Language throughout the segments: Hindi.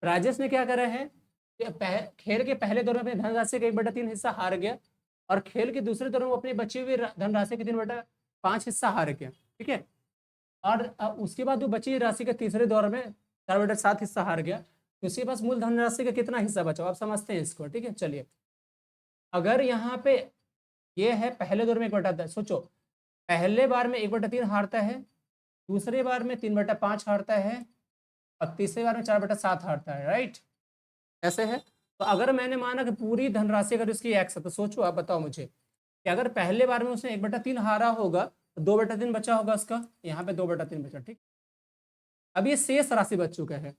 राजेश ने क्या करा है कि खेल के पहले दौर में अपनी धनराशि का 1/3 हिस्सा हार गया और खेल के दूसरे दौर में वो अपनी बची हुई धनराशि के 3/5 हिस्सा हार गया। ठीक है, और उसके बाद वो बची राशि के तीसरे दौर में 4/7 हिस्सा हार गया, तो उसके पास मूल धनराशि का कितना हिस्सा बचा? आप समझते हैं इसको। ठीक है, चलिए अगर यहाँ पे ये है पहले दौर में 1/10, सोचो पहले बार में 1/3 हारता है, दूसरे बार में 3/5 हारता है और तीसरे बार में 4/7 हारता है। राइट, ऐसे है। तो अगर मैंने माना कि पूरी धनराशि अगर उसकी एक्स है, तो सोचो आप बताओ मुझे कि अगर पहले बार में उसने 1/3 हारा होगा तो 2/3 बचा होगा उसका, यहाँ पे 2/3 बचा। ठीक, अब ये शेष राशि बच चुका है,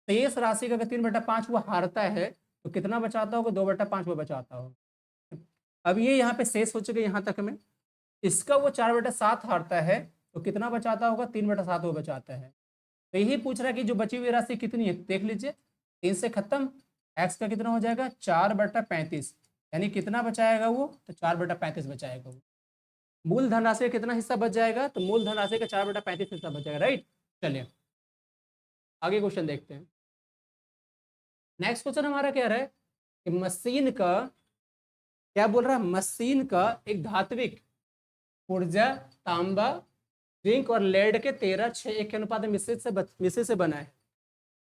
शेष राशि का अगर 3/5 वो हारता है तो कितना बचाता होगा? 2/5 वो बचाता होगा। अब ये यहाँ पे शेष हो चुके यहाँ तक में, इसका वो 4/7 हारता है तो कितना बचाता होगा? 3/7 वो बचाता है। तो यही पूछ रहा है कि जो बची हुई राशि कितनी है, देख लीजिए 3 से खत्म, एक्स का कितना हो जाएगा? 4/35, यानी कितना बचाएगा वो? तो 4/35 बचाएगा वो। मूल धनराशि का कितना हिस्सा बच जाएगा? तो मूल धनराशि का 4/35 हिस्सा बच जाएगा। राइट, चलिए आगे क्वेश्चन देखते हैं। नेक्स्ट क्वेश्चन हमारा कह रहा है कि मशीन का, क्या बोल रहा है? मशीन का एक धात्विक ऊर्जा तांबा जिंक और लेड के 13:6 के अनुपात में मिश्रित से बना है।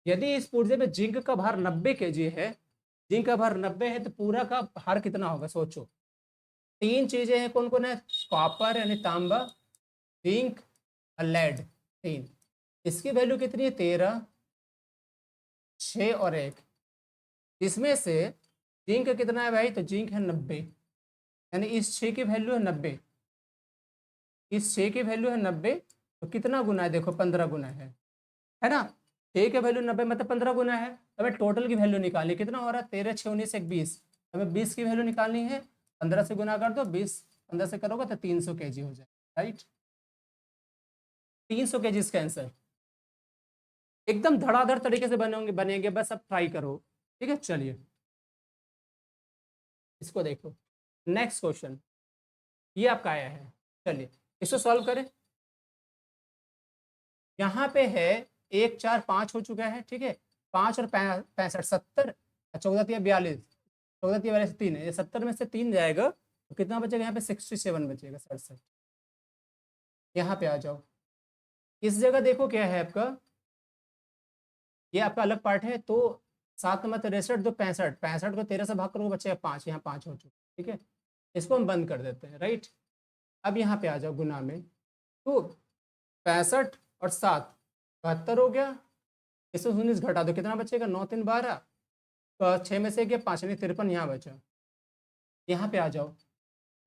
यदि इस पुर्जे में जिंक का भार 90 kg है, जिंक का भार 90 है, तो पूरा का भार कितना होगा? सोचो, तीन चीजें हैं, कौन कौन है? कॉपर यानी तांबा, जिंक और लेड, तीन। इसकी वैल्यू कितनी है? 13, 6 और 1। इसमें से जिंक कितना है भाई? तो जिंक है 90, यानी इस 6 की वैल्यू है 90, इस 6 की वैल्यू है 90, तो कितना गुना है? देखो 15 गुना है ना? 6 की वैल्यू 90 मतलब 15 गुना है। हमें टोटल की वैल्यू निकालनी, कितना हो रहा है? 13, 6, 19, 1, 20। हमें 20 की वैल्यू निकालनी है, 15 से गुना कर दो, 20 15 से करोगे तो 300 kg हो जाए। राइट, 300 kg इसका आंसर। एकदम धड़ाधड़ तरीके से बनेंगे, बस अब ट्राई करो। ठीक है, चलिए इसको देखो। नेक्स्ट क्वेश्चन ये आपका आया है, चलिए इसको सॉल्व करें। यहाँ पे है 1, 4, 5 हो चुका है। ठीक है, 5 और 65, 70, 14 या 42, 14 या 42 3 है, ये 70 में से 3 जाएगा तो कितना बचेगा? यहाँ पे 67 बचेगा, 67। यहाँ पे आ जाओ, इस जगह देखो क्या है आपका, ये आपका अलग पार्ट है, तो 7 नंबर 63 2 65, 65 को 13 से भाग करोगे बचेगा 5, यहाँ 5 हो चुका। ठीक है, इसको हम बंद कर देते हैं। राइट, अब यहाँ पे आ जाओ गुना में, तो 65 और 7 72 हो गया, इससे 19 घटा दो, कितना बचेगा? 9 3 12, तो 6 में से गया 5 यानी 53 यहाँ बचा। यहाँ पे आ जाओ,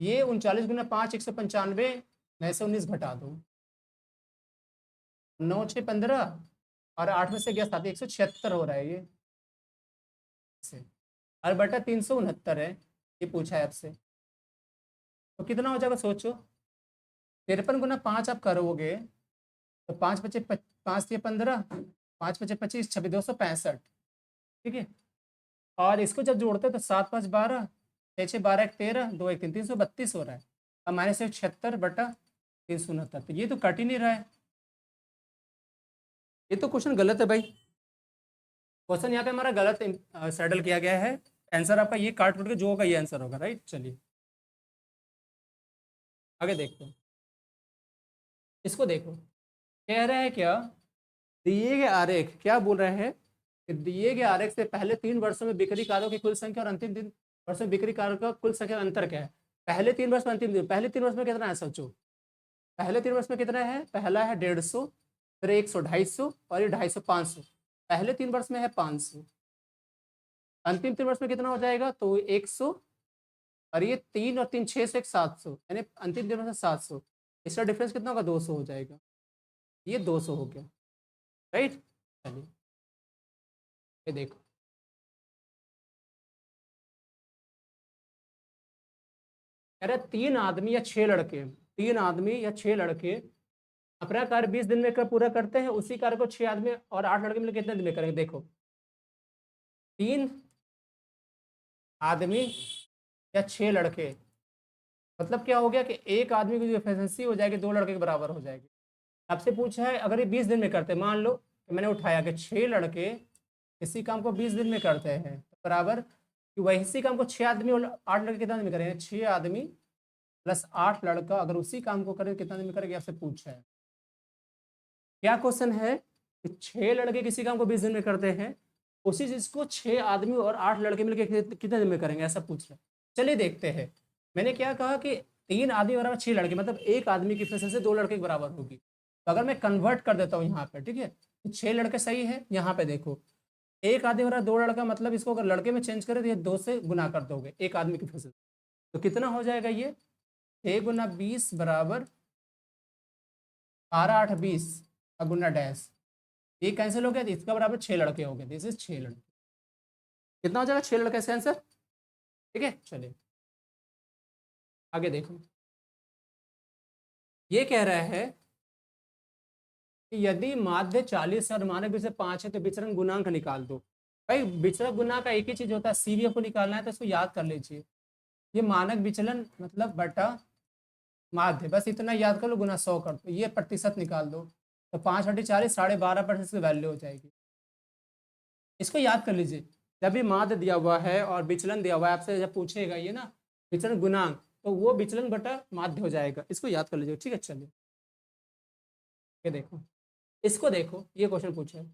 ये 39 गुना 5 195 में से 19 घटा दो, 9 6 15 और 8 में से गया 7, 176 हो रहा है ये से, और बटा 369 है, ये पूछा है आपसे। तो कितना हो जाएगा सोचो? 53 गुना 5 आप करोगे तो 5 बचे 5 से 15, 5 बचे 25, 26 265। ठीक है, और इसको जब जोड़ते हैं तो 7 5 12, 6 6 12 1 13, 2 1 3, 332 हो रहा है। अब -76/369, तो ये तो कट ही नहीं रहा है, ये तो क्वेश्चन गलत है भाई। क्वेश्चन यहाँ पे हमारा गलत सेटल किया गया है। आंसर आपका ये काट के जो होगा ये आंसर होगा। राइट, चलिए आगे देखते हैं। इसको देखो, कह रहा है क्या? दिए गए आरेख क्या बोल रहे हैं कि दिए गए आरेख से पहले 3 वर्षों में बिक्री कारों की कुल संख्या और अंतिम 3 वर्ष में बिक्री कारों का कुल संख्या में अंतर क्या है? पहले 3 वर्ष में अंतिम दिन, पहले 3 वर्ष में कितना है सोचो? पहले 3 वर्ष में कितना है? पहला है 150, फिर 100, 250 और ये 250 500। पहले 3 वर्ष में है 500, अंतिम 3 वर्ष में कितना हो जाएगा? तो 100, और ये 3 और 3 6 से 700, यानी अंतिम 3 वर्ष में 700, इसका डिफरेंस कितना होगा? 200 हो जाएगा, ये 200 हो गया। राइट, चलिए ये देखो, कह रहे 3 आदमी या 6 लड़के, 3 आदमी या 6 लड़के अपना कार्य 20 दिन में पूरा करते हैं, उसी कार्य को 6 आदमी और 8 लड़के मिलकर कितने दिन में करेंगे? देखो, 3 आदमी या 6 लड़के, मतलब क्या हो गया कि एक आदमी की जो एफिशिएंसी हो जाएगी 2 लड़के के बराबर हो जाएगी। आपसे पूछा है अगर ये 20 दिन में करते, मान लो कि मैंने उठाया कि 6 लड़के इसी काम को 20 दिन में करते हैं, तो बराबर कि वही इसी काम को 6 आदमी और 8 लड़के कितना दिन में करेंगे, 6 आदमी प्लस 8 लड़का अगर उसी काम को करें कितना दिन में करेंगे, आपसे पूछा है। क्या क्वेश्चन है कि 6 लड़के किसी काम को 20 दिन में करते हैं, उसी चीज को 6 आदमी और 8 लड़के मिलकर कितने दिन में करेंगे, ऐसा पूछ रहे हैं। चलिए देखते हैं। मैंने क्या कहा कि 3 आदमी बराबर 6 लड़के, मतलब एक आदमी की एफिशिएंसी 2 लड़के के बराबर होगी। तो अगर मैं कन्वर्ट कर देता हूँ यहाँ पे, ठीक है, तो 6 लड़के सही है। यहाँ पे देखो एक आदमी बराबर 2 लड़का, मतलब इसको अगर लड़के में चेंज करें तो ये 2 से गुना कर दोगे एक आदमी की एफिशिएंसी, तो कितना हो जाएगा ये 6 गुना 20 बराबर 12 8 20 और गुना डैश, ये कैंसिल हो गया, तो इसका बराबर 6 लड़के हो गए। दिस इज 6 लड़के। कितना हो जाएगा 6 लड़के से आंसर, ठीक है। चलिए आगे देखो, ये कह रहा है कि यदि माध्य 40 और मानक विचलन 5 है तो विचरण गुणांक निकाल दो। भाई विचरण गुणांक का एक ही चीज होता है, सीवी को निकालना है, तो इसको याद कर लीजिए। ये मानक विचलन मतलब बटा माध्य, बस इतना याद कर लो, गुना 100 कर दो, ये प्रतिशत निकाल दो, तो 5 × 40 12.5% की वैल्यू हो जाएगी। इसको याद कर लीजिए। जब भी माध्य दिया हुआ है और विचलन दिया हुआ है, आपसे जब पूछेगा ये ना विचलन गुणांक, तो वो विचलन बटा माध्य हो जाएगा। इसको याद कर लीजिए, ठीक है। चलिए ये देखो, इसको देखो, ये क्वेश्चन पूछा है।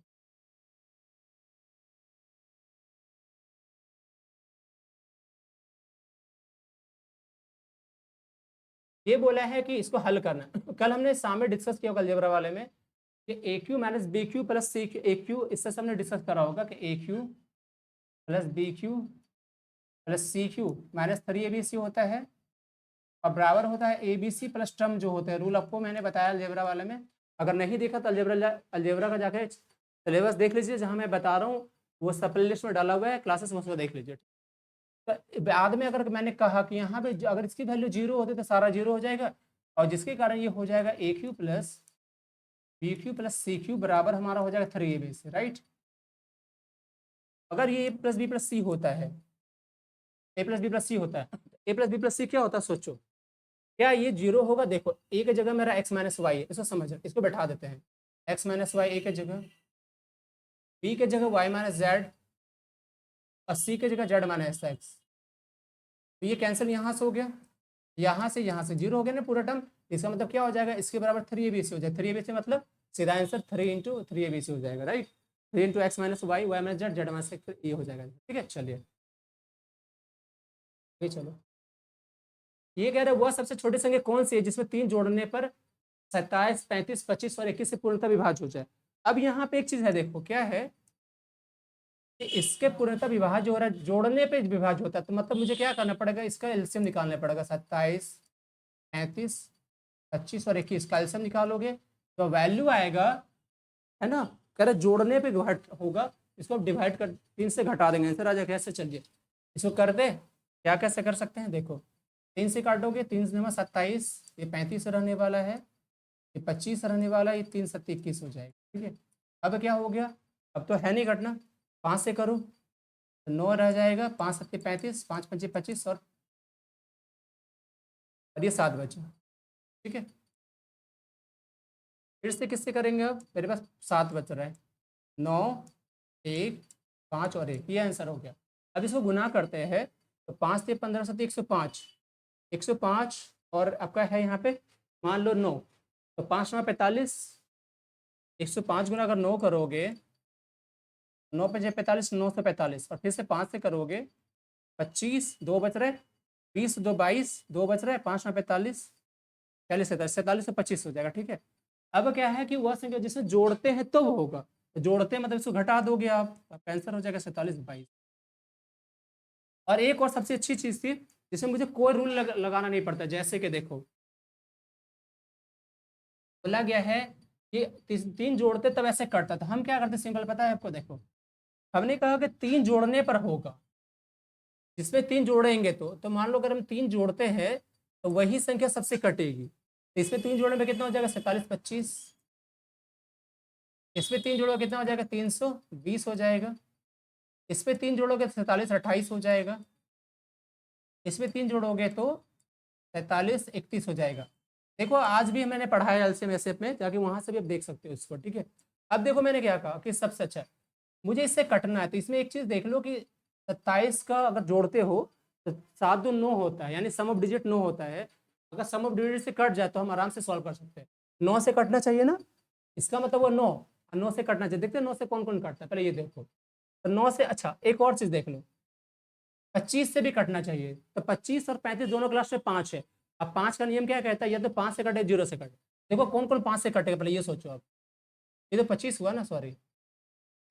ये बोला है कि इसको हल करना है। कल हमने सामने डिस्कस किया होगा अलजेब्रा वाले में कि A cube minus B cube plus C cube, A cube इससे हमने डिस्कस करा होगा कि A cube plus B cube plus C cube minus 3 ABC होता है, और बराबर होता है A B C plus term जो होते हैं। रूल आपको मैंने बताया अलजेब्रा वाले में, अगर नहीं देखा तो अलजेब्रा का जाके सिलेबस देख लीजिए, जहाँ मैं बता रहा हूँ वो सब प्लेलिस्ट में डाला हुआ है, क्लासेस उसमें देख लीजिए। तो बाद में अगर मैंने कहा कि यहाँ पे अगर इसकी वैल्यू 0 होती तो सारा 0 हो जाएगा, और जिसके कारण ये हो जाएगा A cube plus B cube plus C cube बराबर हमारा हो जाएगा 3 ABC, राइट। अगर ये A plus B plus C होता है, A plus B plus C होता है, A plus B plus C क्या होता है सोचो, क्या ये 0 होगा। देखो ए की जगह मेरा एक्स माइनस वाई है, इसको समझ, इसको बैठा देते हैं, एक्स माइनस वाई ए की जगह, बी की जगह वाई माइनस जेड, और सी की जगह जेड माइनस एक्स। तो ये कैंसिल यहाँ से हो गया, यहाँ से 0 हो गया ना पूरा टर्म। इसका मतलब क्या हो जाएगा, इसके बराबर 3ABC हो जाएगा। 3ABC मतलब सीधा आंसर 3 × 3ABC हो जाएगा, right. 3 × X minus Y, Y minus Z, Z minus X, ये हो जाएगा, ठीक है। चलिए ये चलो, ये कह रहे हैं वह सबसे छोटी संख्या कौन सी है जिसमें 3 जोड़ने पर 27 35 25 और 21 से पूर्णतः विभाज्य हो जाए। अब यहाँ पे एक चीज है, देखो क्या है कि इसके पूर्णतः विभाज्य हो रहा है, जोड़ने पे विभाज्य होता है, तो मतलब मुझे क्या करना पड़ेगा, इसका एलसीएम निकालना पड़ेगा। 27 35 25 और 21 का एलसीएम निकालोगे तो वैल्यू आएगा, है ना। कह रहे जोड़ने पे घट होगा, इसको डिवाइड कर 3 से घटा देंगे, आंसर आ जाएगा। कैसे, चलिए इसको कर दे, क्या कैसे कर सकते हैं, देखो 3 से काटोगे, 3 से 27, ये 35 रहने वाला है, ये 25 रहने वाला है, ये 3 7 21 हो जाएगा, ठीक है। अब क्या हो गया, अब तो है नहीं घटना, 5 से करो तो 9 रह जाएगा, 5 7 35, 5 5 25 और ये 7 बचा, ठीक है। फिर से किससे करेंगे, अब मेरे पास 7 बच रहा है, 9 1 5 और 1, ये आंसर हो गया। अब इसको गुना करते हैं, तो 5 से 15 7 105, 105 और आपका है यहाँ पे मान लो 9, तो 5 9 45, 105 गुना अगर 9 करोगे, 9 5 45, 9 से 45, और फिर से 5 से करोगे 25, 2 बच रहे, 20 2 22, 2 बच रहे, 5 9 45, 40 47, 47 से 25 हो जाएगा, ठीक है। अब क्या है कि वह संख्या जिसे जोड़ते हैं तो वो होगा, तो जोड़ते हैं मतलब इसको घटा दोगे आप, आंसर हो जाएगा 47 22। और एक और सबसे अच्छी चीज थी जिसमें मुझे कोई रूल लगाना नहीं पड़ता, जैसे कि देखो बोला गया है कि 3 जोड़ते तब ऐसे कटता था, हम क्या करते सिंपल पता है आपको, देखो हमने कहा कि 3 जोड़ने पर होगा, जिसमें 3 जोड़ेंगे तो मान लो अगर हम 3 जोड़ते हैं तो वही संख्या सबसे कटेगी, तो इसमें 3 जोड़ने पर कितना हो जाएगा 47 25, इसमें 3 जोड़ोगे कितना हो जाएगा 320 हो जाएगा, इसमें 3 जोड़ोगे 47 28 हो जाएगा, इसमें 3 जोड़ोगे तो 47 31 हो जाएगा। देखो आज भी मैंने पढ़ा है एलसीएम एसएफ में, जाके वहां से भी आप देख सकते हो इसको, ठीक है। अब देखो मैंने क्या कहा कि सबसे अच्छा मुझे इससे कटना है, तो इसमें एक चीज देख लो कि 27 का अगर जोड़ते हो तो 7 2 9 होता है, यानी सम ऑफ डिजिट 9 होता है। अगर सम ऑफ डिजिट से कट जाए तो हम आराम से सॉल्व कर सकते हैं। 9 से कटना चाहिए ना, इसका मतलब वो 9, 9 से कटना चाहिए। देखते हैं 9 से कौन कौन कटता है, पहले ये देखो। तो 9 से, अच्छा एक और चीज देख लो, 25 से भी कटना चाहिए। तो 25 और 35 दोनों के लास्ट में 5 है। अब 5 का नियम क्या कहता है, या तो 5 से कटे 0 से कटे। देखो कौन कौन 5 से कटेगा, पहले ये सोचो आप। ये तो 25 हुआ ना, सॉरी,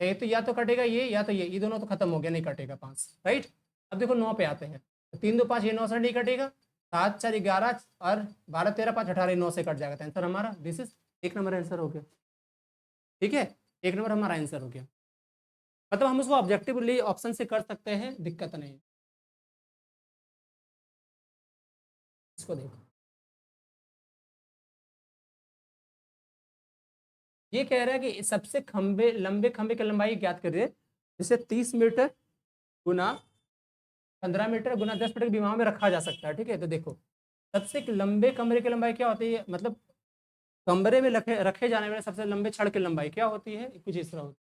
ये तो या तो कटेगा ये या तो ये दोनों तो खत्म हो गया, नहीं कटेगा 5, राइट। अब देखो 9 पे आते हैं, तो 3 2 5, ये 9 से नहीं कटेगा। 7 4 11 और 12 13 5 18, 9 से कट जाएगा। तो आंसर हमारा दिस इज एक नंबर आंसर हो गया। ठीक है, एक नंबर हमारा आंसर हो गया। मतलब हम उसको ऑब्जेक्टिवली ऑप्शन से कर सकते हैं, दिक्कत नहीं है। इसको देखो, ये कह रहा है कि सबसे खंबे लंबे खंबे की लंबाई ज्ञात करिए, जिसे 30 मीटर गुना 15 मीटर गुना 10 मीटर की विमाओं में रखा जा सकता है। ठीक है, तो देखो सबसे लंबे कमरे की लंबाई क्या होती है, मतलब कमरे में रखे रखे जाने वाले सबसे लंबे छड़ की लंबाई क्या होती है, कुछ इस तरह होती है।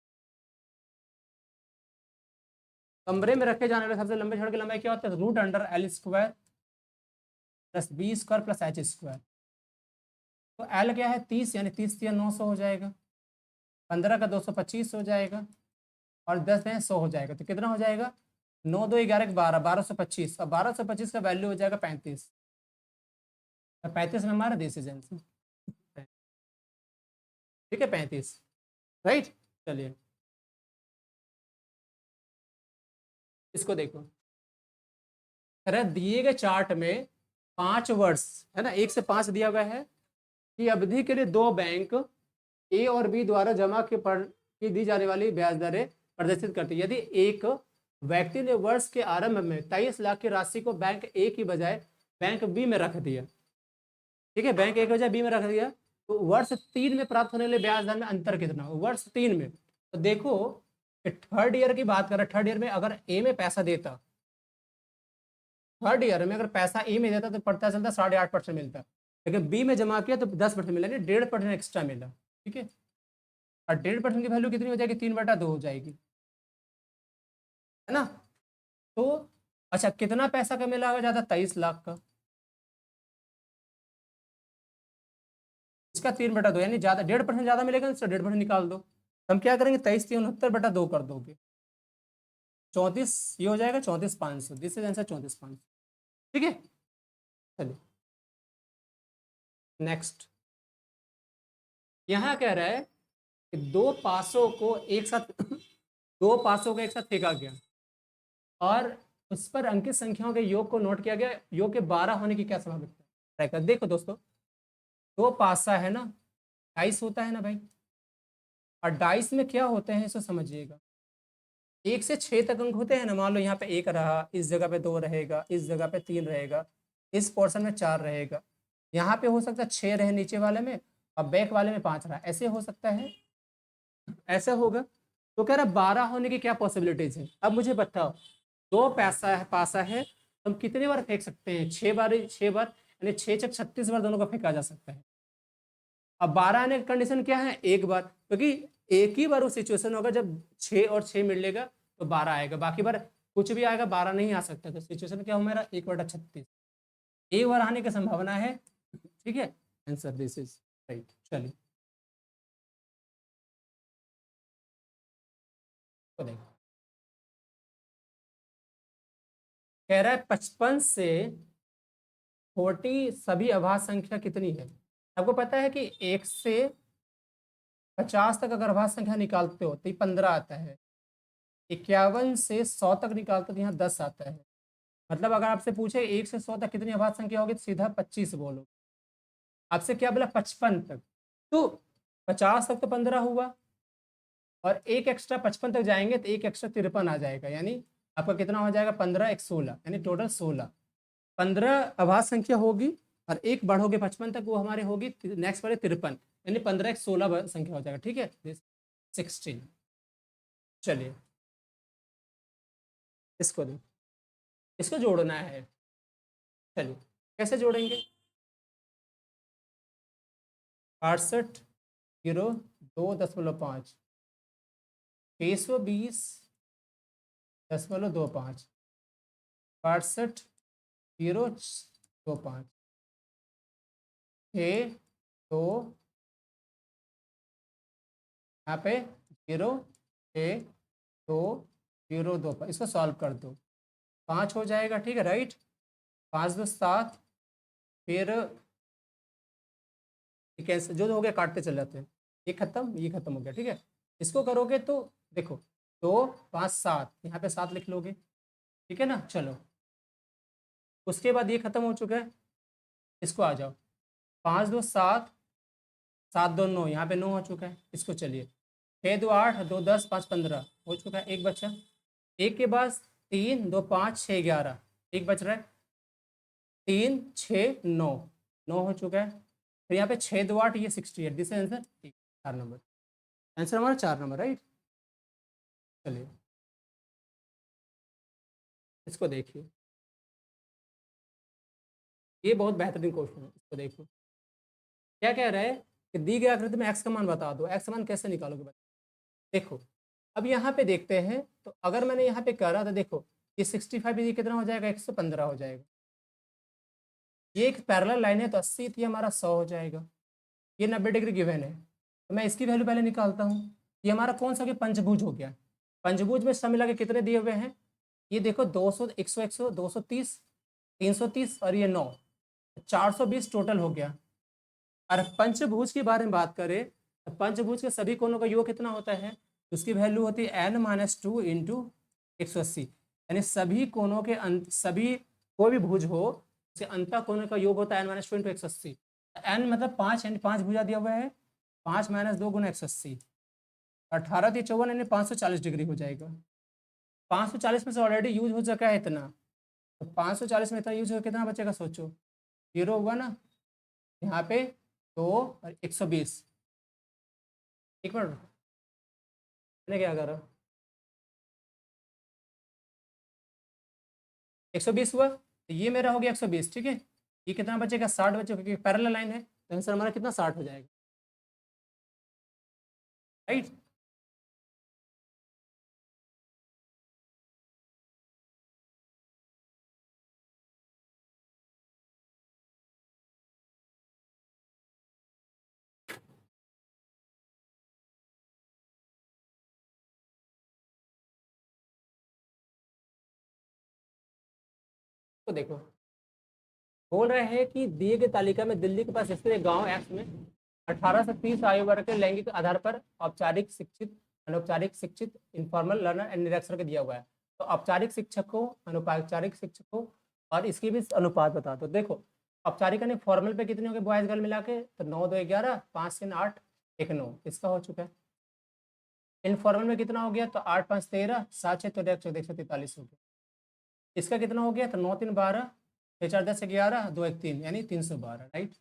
कमरे में रखे जाने वाले सबसे लंबे छड़ की लंबाई क्या होती है, root under L square plus B square plus H square. तो एल क्या है 30, यानी 30 या 900 हो जाएगा। 15 का 225 हो जाएगा, और 10 है 100 हो जाएगा। तो कितना हो जाएगा, 9 2 11 12, 1225, और 1225 का वैल्यू हो जाएगा 35। 35 में हमारा दिस इज आंसर। ठीक है, 35, राइट। चलिए इसको देखो, अरे दिए गए चार्ट में 5 वर्ष है ना, 1 से 5 दिया हुआ है कि अवधि के लिए दो बैंक ए और बी द्वारा जमा की दी जाने वाली ब्याज दरें प्रदर्शित करती है। यदि एक व्यक्ति ने वर्ष के आरंभ में 23 लाख की राशि को बैंक ए की बजाय बैंक बी में रख दिया, ठीक है, बैंक ए की बजाय बी में रख दिया, तो वर्ष 3 में प्राप्त होने वाले ब्याज दर में अंतर कितना हो, वर्ष 3 में। तो देखो थर्ड ईयर की बात करें, थर्ड ईयर में अगर ए में पैसा देता, थर्ड ईयर में अगर पैसा ए में देता तो पता चलता 8.5% मिलता, लेकिन बी में जमा किया तो 10% मिला, 1.5% एक्स्ट्रा मिला। ठीक है, और 1.5% की वैल्यू कितनी हो जाएगी, 3/2 हो जाएगी, है ना। तो अच्छा कितना पैसा का मिला होगा ज्यादा, 23 लाख का, इसका 3/2, यानी ज्यादा 1.5% ज्यादा मिलेगा, इसका 1.5% निकाल दो। हम क्या करेंगे, 23 3 69/2 कर दोगे, 34 ये हो जाएगा 34,500, दिस इज आंसर 34,500। ठीक है, चलिए नेक्स्ट। यहाँ कह रहा है कि दो पासों को एक साथ दो पासों को एक साथ फेंका गया और उस पर अंकित संख्याओं के योग को नोट किया गया, योग के 12 होने की क्या संभावना है। देखो दोस्तों, दो पासा है ना, डाइस होता है ना भाई, और डाइस में क्या होते हैं इसको समझिएगा। 1 से 6 तक अंक होते हैं ना, मान लो यहाँ पे 1 रहा, इस जगह पे 2 रहेगा, इस जगह पे 3 रहेगा, इस पोर्शन में 4 रहेगा, यहाँ पे हो सकता है 6 रहे नीचे वाले में, और बैक वाले में 5 रहा, ऐसे हो सकता है, ऐसा होगा। तो कह रहा 12 होने की क्या पॉसिबिलिटीज है। अब मुझे बताओ, दो पैसा है पासा है, हम कितने बार फेंक सकते हैं, 6 बार, 6 बार, यानी 6 6 36 बार दोनों को फेंका जा सकता है। अब 12 आने की कंडीशन क्या है, एक बार, क्योंकि एक ही बार वो सिचुएशन होगा जब 6 और 6 मिलेगा तो 12 आएगा, बाकी बार कुछ भी आएगा 12 नहीं आ सकता। तो सिचुएशन क्या हो मेरा, 1/36, एक बार आने की संभावना है। ठीक है, आंसर दिस इज राइट। चलिए तो देखो, कह रहा है 55 से 40 सभी अभाज्य संख्या कितनी है। आपको पता है कि 1 से 50 तक अगर अभाज्य संख्या निकालते हो तो ये 15 आता है, 51 से 100 तक निकालते तो यहाँ 10 आता है। मतलब अगर आपसे पूछे 1 से 100 तक कितनी अभाज्य संख्या होगी तो सीधा 25 बोलो। आपसे क्या बोला, 55 तक, तो 50 तक तो 15 हुआ, और एक एक्स्ट्रा 55 तक जाएंगे तो एक एक्स्ट्रा 53 आ जाएगा, यानी आपका कितना हो जाएगा, 15 1 16, यानी टोटल 16। 15 अभाज्य संख्या होगी, और एक बढ़ोगे 55 तक, वो हमारे होगी नेक्स्ट वाले 53, यानी 15 1 16 संख्या हो जाएगा। ठीक है, 16। चलिए इसको दो, इसको जोड़ना है। चलिए कैसे जोड़ेंगे, 68 0 2.5, 620 0.25 62 025 6 2 यहाँ पे 0 6 2 0 2 इसको सॉल्व कर दो, 5 हो जाएगा, ठीक है राइट। 5 2 7, फिर कैसे जो हो गया काटते चले जाते हैं, ये खत्म हो गया, ठीक है। इसको करोगे तो देखो 2 5 7, यहाँ पे 7 लिख लोगे, ठीक है ना। चलो उसके बाद ये खत्म हो चुका है, इसको आ जाओ 5 2 7 7 2 9, यहाँ पे 9 हो चुका है। इसको चलिए 6 2 8 2 10 5 15 हो चुका है, एक बचा। एक के बाद 3 2 5 6 11, एक बच रहा है, 3 6 9, 9 हो चुका है। फिर यहाँ पे 6 2 8, ये 68, दिस आंसर 4 नंबर, आंसर हमारा 4 नंबर, राइट। चलिए इसको देखिए, ये बहुत बेहतरीन क्वेश्चन है, इसको देखो क्या कह रहा है कि दी गई आकृति में एक्स का मान बता दो। एक्स का मान कैसे निकालोगे बता, देखो अब यहाँ पे देखते हैं। तो अगर मैंने यहाँ पे करा तो देखो ये 65, ये कितना हो जाएगा, 115 हो जाएगा। ये एक पैरेलल लाइन है तो 80 थी, हमारा 100 हो जाएगा। ये 90 डिग्री गिवन है, तो मैं इसकी वैल्यू पहले निकालता हूँ। ये हमारा कौन सा, कि पंचभुज हो गया। पंचभुज में सब मिला के कितने दिए हुए हैं, ये देखो 200 100 100 230 330 और ये 9, 420 टोटल हो गया। और पंचभुज के बारे में बात करें तो पंचभुज के सभी कोणों का योग कितना होता है, उसकी वैल्यू होती है n-2 इंटू 180, यानी सभी कोणों के सभी कोई भी भुज हो उसके अंतः कोणों का योग होता है n-2 इंटू 180। n मतलब 5, यानी 5 भुजा दिया हुआ है, 5 - 2 गुना 180, 18 × 54 यानी 540 डिग्री हो जाएगा। 540 में से ऑलरेडी यूज हो चुका है इतना, तो 540 में इतना यूज हो कितना बचेगा सोचो, 0 हुआ ना, यहाँ पे 2 और 120। एक मिनट मैंने क्या करा, 120 हुआ तो ये मेरा हो गया 120, ठीक है। ये कितना बचेगा, 60 बचेगा, क्योंकि पैरेलल लाइन है तो आंसर हमारा कितना 60 हो जाएगा, राइट। तो देखो बोल रहे हैं कि दिए गए तालिका में दिल्ली के पास स्थित एक गांव एक्स में 18 से 30 आयु वर्ग के लैंगिक आधार पर औपचारिक शिक्षित, अनौपचारिक शिक्षित, इनफॉर्मल लर्नर एंड निरक्षर के दिया हुआ है। तो औपचारिक शिक्षकों, अनौपचारिक शिक्षकों और इसकी भी अनुपात बता दो। देखो औपचारिक यानी फॉर्मल पे कितने हो गए बॉयज गर्ल मिला के, तो 9 2 11, 5 3 8 1 9, इसका हो चुका है। इनफॉर्मल में कितना हो गया, तो 8 5 13, 7 6 14 143 हो गया। इसका कितना हो गया, तो 9 3 12, 6 4 10 11, 2 1 3, यानी 312, राइट।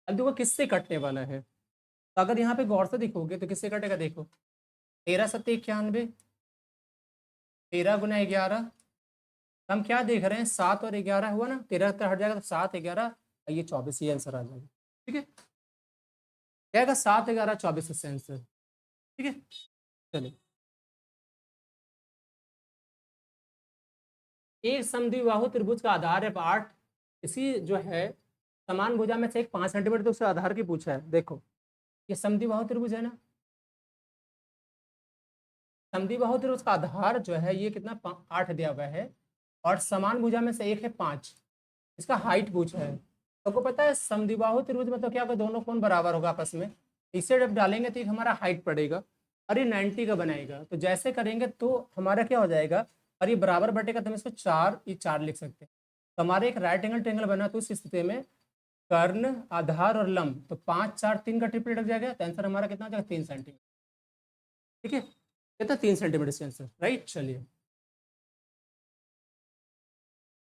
अब देखो किससे कटने वाला है, तो अगर यहाँ पे गौर से देखोगे तो किससे कटेगा, देखो 13 7 91, 13 गुना 11, हम क्या देख रहे हैं 7 और 11 हुआ ना, 13 हट जाएगा तो 7 11, ये 24, ये आंसर आ जाएगा, ठीक है। क्या आएगा, 7 11 24 इससे आंसर, ठीक है। चलिए एक समद्विबाहु त्रिभुज का आधार है 8, इसी जो है समान भुजा में से एक 5 सेंटीमीटर तो उसका आधार की पूछा है। देखो ये समद्विबाहु त्रिभुज है ना, समद्विबाहु त्रिभुज का आधार जो है ये कितना 8 दिया हुआ है, और समान भुजा में से एक है 5, इसका हाइट पूछा है। तो आपको पता है समद्विबाहु त्रिभुज मतलब क्या होगा, दोनों कोण बराबर होगा आपस में, इसे जब डालेंगे तो एक हमारा हाइट पड़ेगा और ये 90 का बनाएगा। तो जैसे करेंगे तो हमारा क्या हो जाएगा, और ये बराबर बटेगा तो हम इसको 4, ये 4 लिख सकते हैं। तो हमारे एक राइट एंगल ट्रायंगल बना, तो उस स्थिति में कर्ण, आधार और लंब, तो 5 4 3 का ट्रिपल लग जाएगा, तो आंसर हमारा कितना हो जाएगा 3 सेंटीमीटर, ठीक है। कितना 3 सेंटीमीटर से आंसर, राइट। चलिए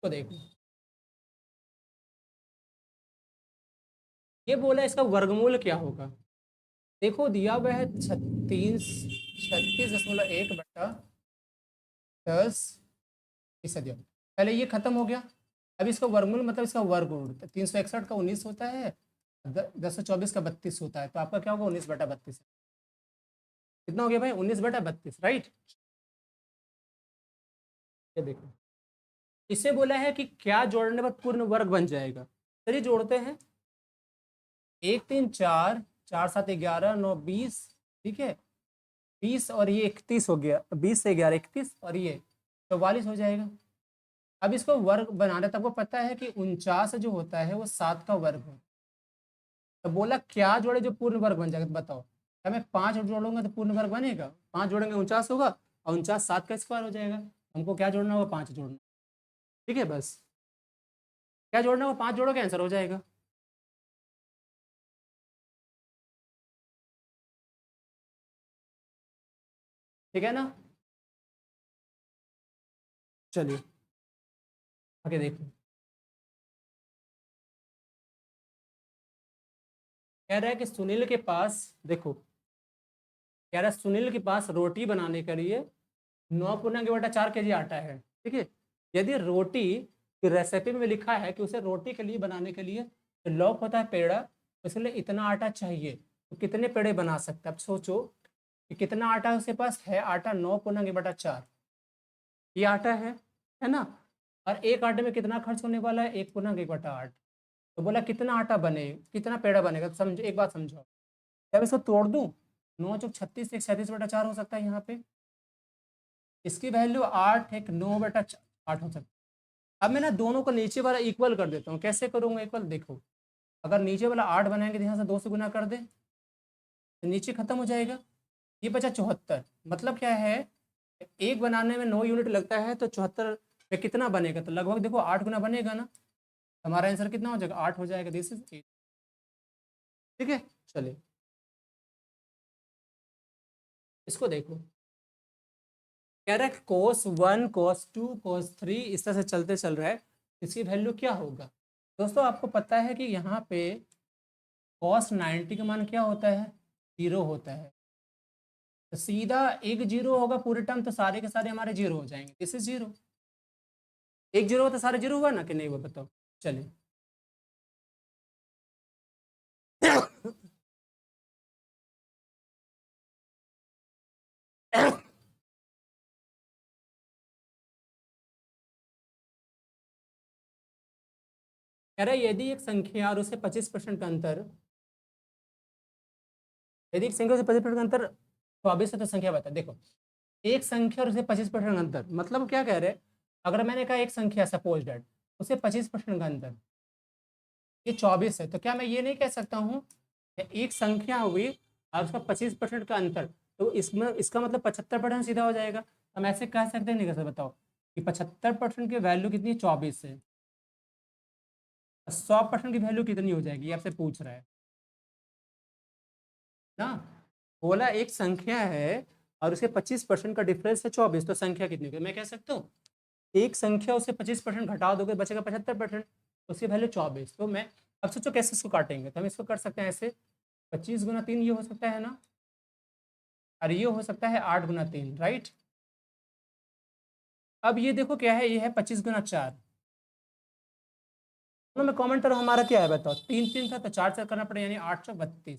तो देखो ये बोला इसका वर्गमूल क्या होगा, देखो दिया हुआ है 36.1/10 फीसद दिया। पहले ये खत्म हो गया, अब इसका वर्गमूल मतलब इसका वर्गमूल 361 का 19 होता है, 1024 का 32 होता है, तो आपका क्या होगा 19/32। कितना हो गया भाई 19/32, राइट। ये देखो इससे बोला है कि क्या जोड़ने पर पूर्ण वर्ग बन जाएगा। चलिए जोड़ते हैं। 1 3 4, 4 7 11 9 20, ठीक है। 20 और ये 31 हो गया, 20 से 11 31 और ये 44 हो जाएगा। अब इसको वर्ग बनाना तो आपको पता है कि 49 जो होता है वो 7 का वर्ग है। तो बोला क्या जोड़े जो पूर्ण वर्ग बन जाएगा, तो बताओ। क्या मैं 5 जोड़ूंगा तो पूर्ण वर्ग बनेगा? 5 जोड़ेंगे 49 होगा, और 49 7 का स्क्वायर हो जाएगा। हमको क्या जोड़ना होगा? 5 जोड़ना, ठीक है। बस क्या जोड़ना होगा? 5 जोड़ोगे आंसर हो जाएगा। ठीक है ना। चलिए आगे देखो। कह रहा है कि सुनील के पास, देखो कह रहा है सुनील के पास रोटी बनाने के लिए 9 पूर्णांक 4 kg आटा है, ठीक है। यदि रोटी की रेसिपी में लिखा है कि उसे रोटी के लिए बनाने के लिए जो लौक होता है पेड़ा, तो इसके लिए इतना आटा चाहिए, तो कितने पेड़े बना सकते हैं? अब सोचो कि कितना आटा उसके पास है। आटा 9 पूर्णांक 4 ये आटा है ना। और एक आटे में कितना खर्च होने वाला है? 1 पूर्णांक 1/8। तो बोला कितना आटा बने, कितना पेड़ा बनेगा। तो समझो, एक बात समझो, जब इसको तोड़ दूं, 9 × 36 एक 37/4 हो सकता है यहाँ पे। इसकी वैल्यू 8 एक 9/8 हो सकता है। अब मैं ना दोनों को नीचे वाला इक्वल कर देता हूँ। कैसे करूँगा इक्वल? देखो, अगर नीचे वाला 8 बनाएंगे तो यहाँ से 2 से गुना कर दे, तो नीचे खत्म हो जाएगा। ये बचा 74। मतलब क्या है, एक बनाने में 9 यूनिट लगता है, तो 74 में कितना बनेगा? तो लगभग देखो 8 गुना बनेगा ना। हमारा आंसर कितना हो जाएगा? 8 हो जाएगा। दिस इज 8, ठीक है। चलिए इसको देखो। कह रहा है cos 1 cos 2 cos 3 इस तरह से चलते चल रहा है, इसकी वैल्यू क्या होगा? दोस्तों आपको पता है कि यहाँ पे cos 90 का मान क्या होता है? 0 होता है। तो सीधा एक 0 होगा पूरे टर्म, तो सारे के सारे हमारे 0 हो जाएंगे। This is 0। एक 0 हो तो सारे 0 हुआ ना कि नहीं हुआ, बताओ। चलिए कह रहा है यदि एक संख्या और उसे 25% का अंतर, यदि एक संख्या से 25% का अंतर 24 है, तो संख्या बता। देखो एक संख्या और उसे 25% का अंतर, मतलब क्या कह रहे हैं? अगर मैंने कहा एक संख्या सपोज डेट, उसे 25% का अंतर, ये 24 है, तो क्या मैं ये नहीं कह सकता हूँ एक संख्या हुई और उसका 25% का अंतर, तो इसमें इसका मतलब 75% सीधा हो जाएगा। हम ऐसे कह सकते हैं नहीं? कैसे बताओ कि 75% की वैल्यू कितनी है? 24 है। 100% की वैल्यू कितनी हो जाएगी, ये आपसे पूछ रहा है ना। बोला एक संख्या है और उसके 25% का डिफरेंस है 24, तो संख्या कितनी होगी? मैं कह सकता हूँ एक संख्या उसे 25% घटा दोगे, बचेगा 75%, उसकी वैल्यू 24। तो मैं अब सोचो कैसे इसको काटेंगे, तो हम इसको कर सकते हैं ऐसे, 25 × 3 ये हो सकता है ना, और ये हो सकता है 8 × 3, राइट। अब ये देखो क्या है, ये है 25 × 4। तो मैं कॉमेंट करो हमारा क्या है, बताओ। 3 3 था तो 4 से करना पड़ेगा, यानी 8 × 32।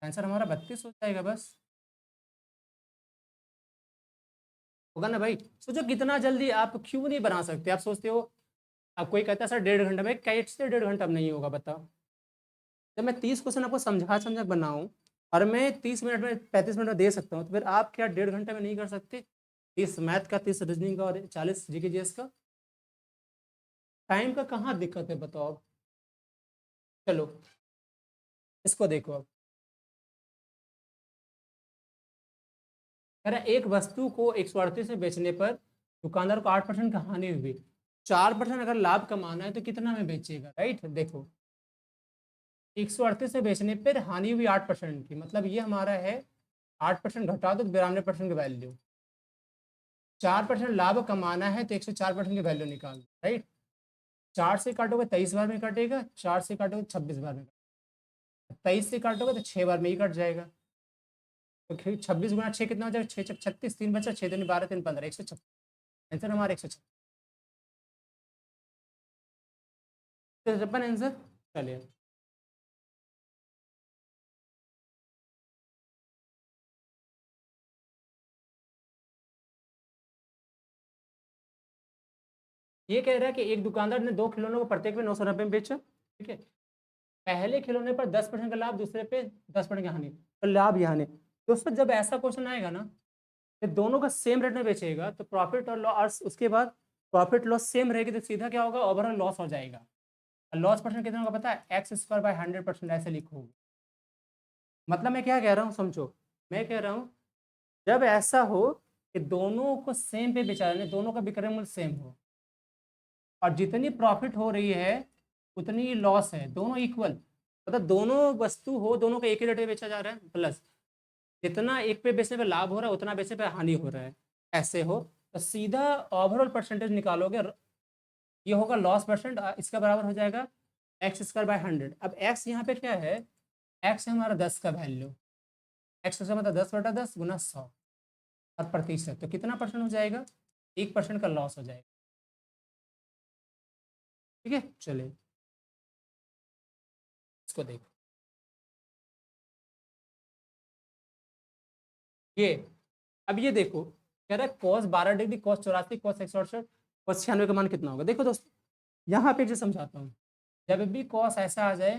आंसर हमारा 32 हो जाएगा बस। होगा ना भाई। सोचो कितना जल्दी, आप क्यों नहीं बना सकते? आप सोचते हो, अब कोई कहता है सर 1.5 घंटे में, कैसे 1.5 घंटा अब नहीं होगा, बताओ। जब मैं 30 क्वेश्चन आपको समझा समझा बनाऊं और मैं 30 मिनट में 35 मिनट में दे सकता हूँ, तो फिर आप क्या 1.5 घंटे में नहीं कर सकते? 30 मैथ का, 30 रीजनिंग का और 40 जीके जीएस का। टाइम का कहाँ दिक्कत है, बताओ अब। चलो इसको देखो अब। कह रहा है, एक वस्तु को 138 में बेचने पर दुकानदार को 8% का हानि हुई। 4% अगर लाभ कमाना है तो कितना में बेचेगा, राइट। देखो 138 में बेचने पर हानि हुई 8% की, मतलब ये हमारा है 8% घटा दो 92% की वैल्यू। 4% लाभ कमाना है तो 104% की वैल्यू निकाल, राइट। 4 से काटोगे 23 बार में कटेगा, 4 से काटोगे 26 बार में, 23 से काटोगे तो 6 बार में ही कट जाएगा। तो 26 × 6 कितना हो जाएगा? 6 × 36, 3 बचा, 6 दूनी 12, 3 15, 156। आंसर हमारा 156 आंसर। चलिए ये कह रहा है कि एक दुकानदार ने 2 खिलौनों को प्रत्येक पे 990 में बेचा, ठीक है। पहले खिलौने पर 10% का लाभ, दूसरे पे 10% की हानि, तो लाभ या हानि। दोस्तों जब ऐसा क्वेश्चन आएगा ना, कि दोनों का सेम रेट में बेचेगा, तो प्रॉफिट और लॉस, उसके बाद प्रॉफिट लॉस सेम रहेगी, तो सीधा क्या होगा, ओवरऑल लॉस हो जाएगा। लॉस परसेंट कितना होगा पता है, x² / 100%, ऐसे लिखोगे। मतलब मैं क्या कह रहा हूँ समझो, मैं कह रहा हूँ जब ऐसा हो कि दोनों को सेम पे बेचा रहे, दोनों का विक्रय मूल्य सेम हो, और जितनी प्रॉफिट हो रही है उतनी लॉस है, दोनों इक्वल, मतलब दोनों वस्तु हो, दोनों का एक ही रेट पे बेचा जा रहा है, प्लस जितना एक पे बेचने पे लाभ हो रहा है उतना बेचने पे हानि हो रहा है, ऐसे हो, तो सीधा ओवरऑल परसेंटेज निकालोगे, ये होगा लॉस परसेंट, इसका बराबर हो जाएगा x² / 100। अब x यहाँ पे क्या है, x है हमारा 10 का वैल्यू, x का मतलब 10/10 गुना 100 और प्रतिशत, तो कितना परसेंट हो जाएगा, 1% का लॉस हो जाएगा, ठीक है। चलिए इसको देखो, ये अब ये देखो, कह रहा है cos 12 degree, cos 84, cos 168, cos 96 का मान कितना होगा। देखो दोस्तों यहाँ पे जो समझाता हूँ, जब भी cos ऐसा आ जाए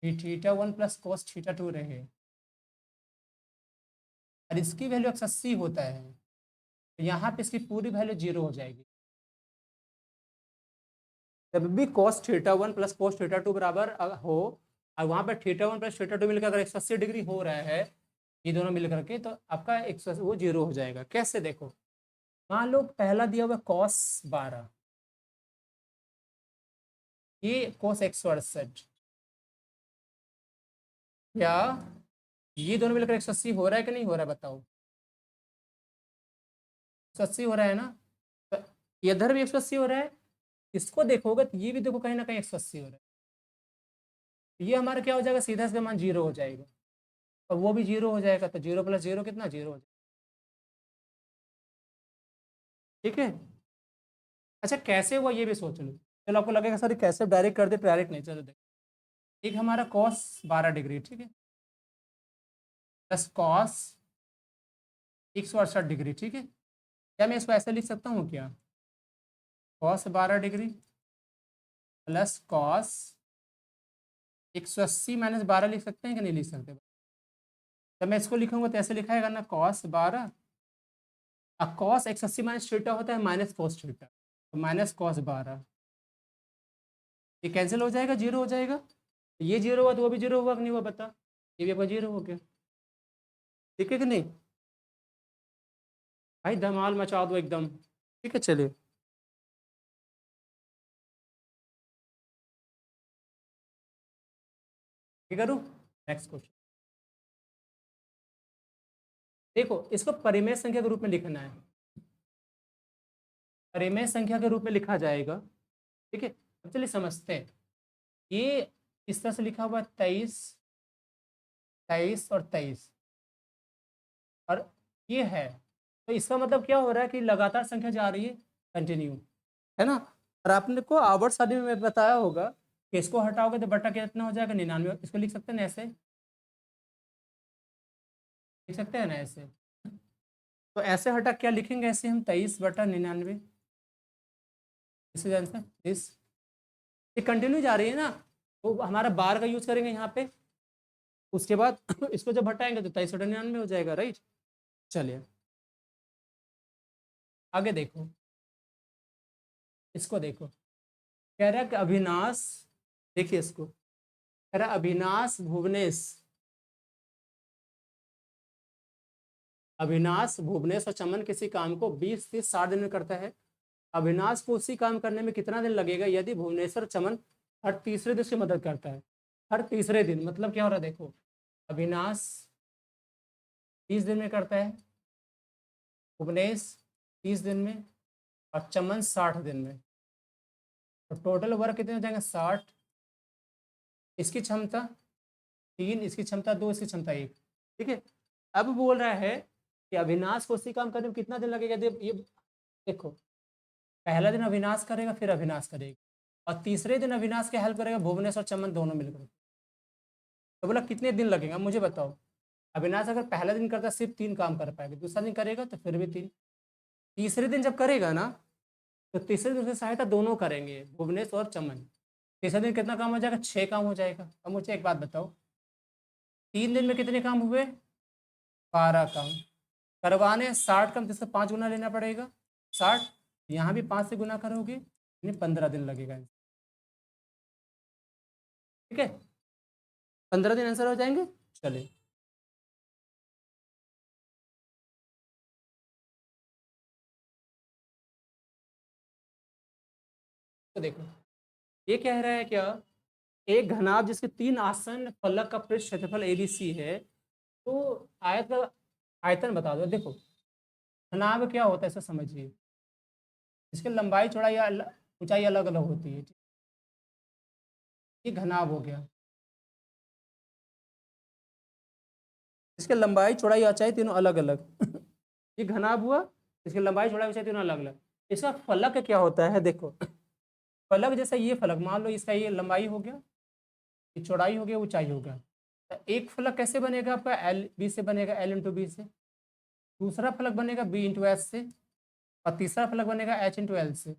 कि θ1 + cos θ2 रहे, और इसकी वैल्यू 180 होता है, तो यहाँ पे इसकी पूरी वैल्यू 0 हो जाएगी। जब भी cos θ1 + cos θ2 बराबर हो, और वहाँ पर θ1 + θ2 मिलकर अगर 180 डिग्री हो रहा है, ये दोनों मिलकर के, तो आपका वो 0 हो जाएगा। कैसे देखो, मान लो पहला दिया हुआ cos 12, ये cos 168, या ये दोनों मिलकर 180 हो रहा है कि नहीं हो रहा है, बताओ। 180 हो रहा है ना, तो इधर भी 180 हो रहा है, इसको देखोगे तो ये भी देखो कहीं ना कहीं 180 हो रहा है, तो ये हमारा क्या हो जाएगा, सीधा इसका मान 0 हो जाएगा, और वो भी 0 हो जाएगा, तो 0 + 0 कितना, 0 हो जाएगा, ठीक है। अच्छा कैसे हुआ ये भी सोच लो, चलो आपको लगेगा सर कैसे डायरेक्ट कर दे, डायरेक्ट नहीं, चलो देखो, एक हमारा cos 12 डिग्री, ठीक है, प्लस cos 168 डिग्री, ठीक है। क्या मैं इसको ऐसे लिख सकता हूँ क्या, cos 12 डिग्री प्लस cos 180 - 12 लिख सकते हैं कि नहीं लिख सकते। जब मैं इसको लिखूंगा तो ऐसे लिखाएगा ना, cos 12, अब cos 180 - θ होता है -cos θ, तो -cos 12, ये कैंसिल हो जाएगा, 0 हो जाएगा, ये 0 हुआ तो वो भी 0 हुआ कि नहीं हुआ, बता, ये भी आपका 0 हो गया, ठीक है कि नहीं भाई, धमाल मचा दो एकदम, ठीक है। चलिए ये करूँ, नेक्स्ट क्वेश्चन देखो, इसको परिमेय संख्या के रूप में लिखना है, परिमेय संख्या के रूप में लिखा जाएगा, ठीक है। अब चलिए समझते हैं, ये इस तरह से लिखा हुआ है 23, 23 और 23, और ये है, तो इसका मतलब क्या हो रहा है कि लगातार संख्या जा रही है, कंटिन्यू, है ना। और आपने को आवर्त सारणी में बताया होगा कि इसको हटाओगे तो बटा कितना हो जाएगा, 99, इसको लिख सकते हैं ना ऐसे, लिख सकते हैं ना ऐसे, तो ऐसे हटा क्या लिखेंगे, ऐसे हम 23/99, इससे आंसर इस, ये कंटिन्यू जा रही है ना, तो हमारा बार का यूज करेंगे यहाँ पे, उसके बाद इसको जब हटाएंगे तो 23/99 हो जाएगा, राइट। चलिए आगे देखो, इसको देखो, कह रहा है कि अविनाश, देखिए इसको कह रहा है अविनाश भुवनेश, अविनाश भुवनेश और चमन किसी काम को 20, 30, 60 दिन में करता है। अविनाश को उसी काम करने में कितना दिन लगेगा यदि भुवनेश्वर चमन हर तीसरे दिन से मदद करता है। हर तीसरे दिन मतलब क्या हो रहा है, देखो अविनाश 30 दिन में करता है, भुवनेश 30 दिन में, और चमन 60 दिन में, तो टोटल वर्क कितने हो जाएंगे, 60, इसकी क्षमता 3, इसकी क्षमता 2, इसकी क्षमता 1, ठीक है। अब बोल रहा है कि अविनाश को उसी काम करने में कितना दिन लगेगा, ये देखो, पहला दिन अविनाश करेगा, फिर अविनाश करेगा, और तीसरे दिन अविनाश के हेल्प करेगा भुवनेश और चमन दोनों मिलकर, तो बोला कितने दिन लगेगा मुझे बताओ। अविनाश अगर पहला दिन करता सिर्फ 3 काम कर पाएगा, दूसरा दिन करेगा तो फिर भी 3, तीसरे दिन जब करेगा ना, तो तीसरे दिन से सहायता दोनों करेंगे, भुवनेश और चमन। तीसरे दिन कितना काम हो जाएगा? 6 काम हो जाएगा। अब मुझे एक बात बताओ, 3 दिन में कितने काम हुए? 12 काम। करवाने 60 काम, जिसका 5 गुना लेना पड़ेगा 60। यहाँ भी 5 से गुना करोगे, यानी 15 दिन लगेगा। ठीक है, 15 दिन आंसर हो जाएंगे। चलिए, तो देखो ये कह रहा है क्या, एक घनाभ जिसके 3 आसन फलक का पृष्ठ क्षेत्रफल एबीसी है, तो आयत का आयतन बता दो। देखो घनाभ क्या होता है इसे समझिए, इसकी लंबाई चौड़ाई या ऊंचाई अलग अलग होती है। ये घनाभ हो गया, इसके लंबाई चौड़ाई ऊंचाई तीनों अलग अलग ये घनाभ हुआ, इसकी लंबाई चौड़ाई ऊंचाई तीनों अलग अलग। इसका फलक क्या होता है? देखो फलक जैसा ये फलक मान लो, इसका ये लंबाई हो गया, ये चौड़ाई हो गया, ऊंचाई हो गया। तो एक फलक कैसे बनेगा आपका? एल बी से बनेगा, एल इंटू बी से। दूसरा फलक बनेगा बी इंटू एस से। और तीसरा फलक बनेगा एच इंटू एल से।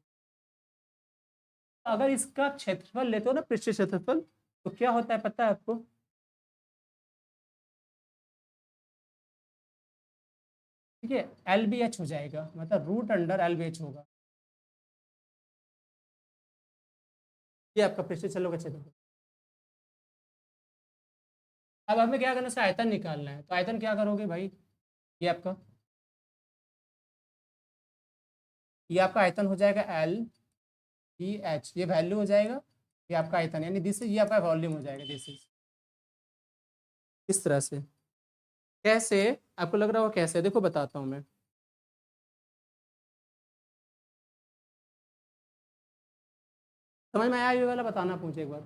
अगर इसका क्षेत्रफल लेते हो ना, पृष्ठीय क्षेत्रफल, तो क्या होता है पता है आपको? ठीक है, एल बी एच हो जाएगा, मतलब root under L B H होगा। ये आपका पृष्ठीय क्षेत्रफल का क्षेत्रफल। अब हमें क्या करना है? आयतन निकालना है, तो आयतन क्या करोगे भाई? ये आपका, ये आपका आयतन हो जाएगा एल ई एच, ये वैल्यू हो जाएगा, ये आपका आयतन, यानी दिस इज, ये आपका वॉल्यूम हो जाएगा, दिस इज। इस तरह से। कैसे? आपको लग रहा होगा कैसे, देखो बताता हूँ मैं। समझ में आया ये वाला? बताना पूछे एक बार।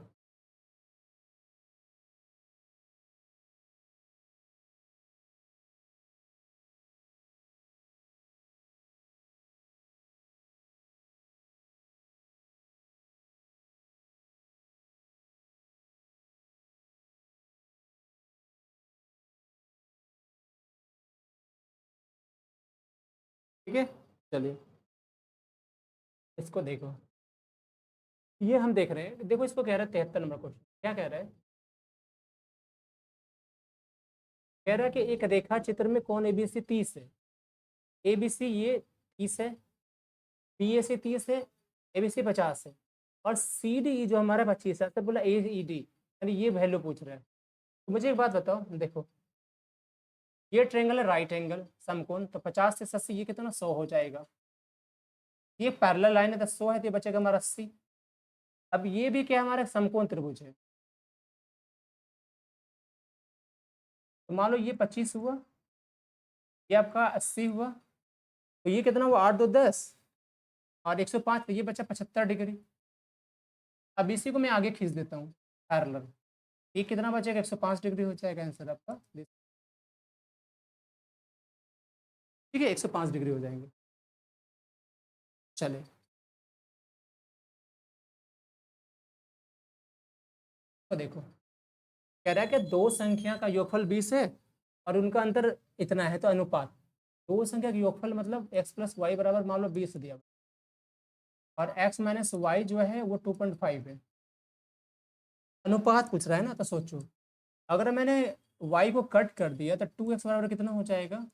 ठीक है, चलिए इसको देखो। ये हम देख रहे हैं, देखो इसको कह रहा है 73 नंबर क्वेश्चन। क्या कह रहा है? कह रहा है कि एक रेखा चित्र में कोण एबीसी 30 है। एबीसी ये 30 है, बी ए सी 30 है, एबीसी 50 है, और सी डी जो हमारा 25 है, तो बोला ए ई डी, यानी ये वैल्यू पूछ रहा है। तो मुझे एक बात बताओ, देखो ये ट्रेंगल है राइट एंगल समकोण, तो 50 से 80 ये कितना 100 हो जाएगा। ये पैरेलल लाइन है तो 100 है, तो ये बचेगा हमारा 80। अब ये भी क्या हमारा समकोण त्रिभुज है, तो मान लो ये 25 हुआ, ये आपका 80 हुआ, तो ये कितना हुआ 8 2 10, और 105, तो ये बचा 75 डिग्री। अब इसी को मैं आगे खींच देता हूँ पैरेलल, ये कितना बचेगा 105 डिग्री हो जाएगा आंसर आपका। ठीक है, 105 डिग्री हो जाएंगे। चले, तो देखो कह रहा है कि दो संख्या का योगफल 20 है और उनका अंतर इतना है, तो अनुपात। दो संख्या का योगफल मतलब x प्लस वाई बराबर मान लो 20 दिया, और x माइनस वाई जो है वो 2.5 है। अनुपात पूछ रहा है ना, तो सोचो अगर मैंने y को कट कर दिया तो 2x बराबर कितना हो जाएगा?